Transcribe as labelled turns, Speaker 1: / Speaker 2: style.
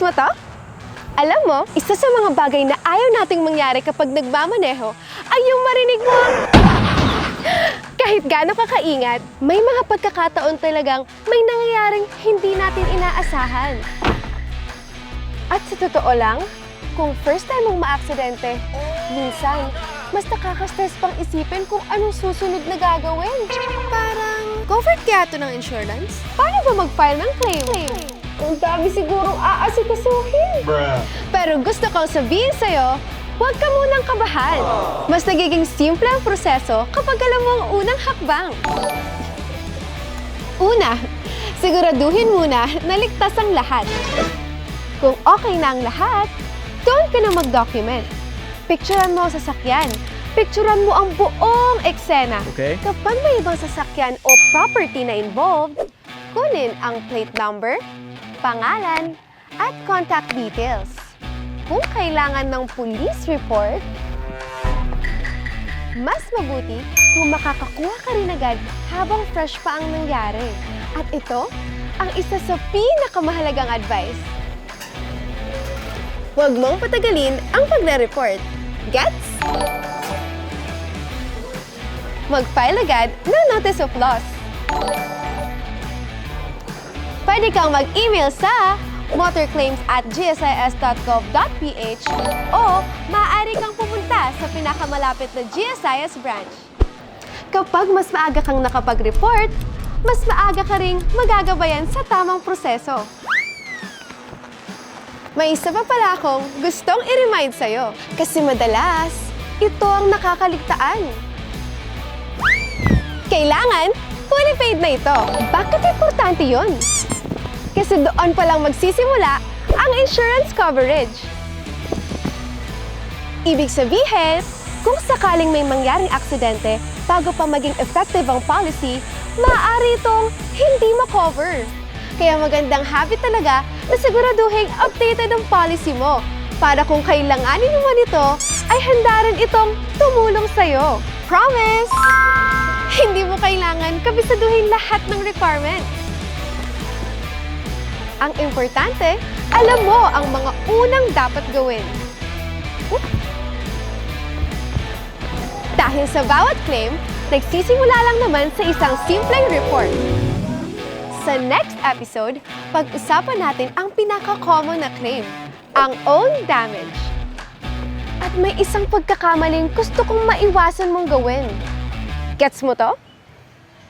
Speaker 1: Gets mo to? Alam mo, isa sa mga bagay na ayaw nating mangyari kapag nagmamaneho ay yung marinig mo ang... Kahit gaano ka kaingat, may mga pagkakataon talagang may nangyayaring hindi natin inaasahan. At sa totoo lang, kung first time mong maaksidente, minsan, mas nakaka-stress pang isipin kung anong susunod na gagawin. Parang, covered kaya ito ng insurance? Paano ba mag-file ng claim? Ang dami sigurong aasikasuhin. Pero gusto kong sabihin sa'yo, huwag ka munang kabahan. Mas nagiging simple ang proseso kapag alam mo ang unang hakbang. Una, siguraduhin muna na ligtas ang lahat. Kung okay na ang lahat, doon ka na mag-document. Picturean mo ang sasakyan. Picturean mo ang buong eksena.
Speaker 2: Okay.
Speaker 1: Kapag may ibang sasakyan o property na involved, kunin ang plate number, pangalan, at contact details. Kung kailangan ng police report, mas mabuti kung makakakuha ka rin agad habang fresh pa ang nangyari. At ito ang isa sa pinakamahalagang advice. Huwag mong patagalin ang pagre-report. Gets? Mag-file agad ng notice of loss. Pwede kang mag-email sa motorclaims@gsis.gov.ph o maaari kang pumunta sa pinakamalapit na GSIS branch. Kapag mas maaga kang nakapag-report, mas maaga ka ring magagabayan sa tamang proseso. May isa pa pala akong gustong i-remind sa'yo kasi madalas, ito ang nakakaligtaan. Kailangan, fully paid na ito. Bakit importante yun? Kasi doon pa lang magsisimula ang insurance coverage. Ibig sabihin, kung sakaling may mangyaring aksidente bago pa maging effective ang policy, maaari itong hindi ma-cover. Kaya magandang habit talaga na siguraduhin updated ang policy mo para kung kailanganin mo nito, ay handa rin itong tumulong sa'yo. Promise! Hindi mo kailangan kabisaduhin lahat ng requirements. Ang importante, alam mo ang mga unang dapat gawin. Dahil sa bawat claim, nagsisimula lang naman sa isang simpleng report. Sa next episode, pag-usapan natin ang pinaka-common na claim, ang own damage. At may isang pagkakamaling gusto kong maiwasan mong gawin. Gets mo to?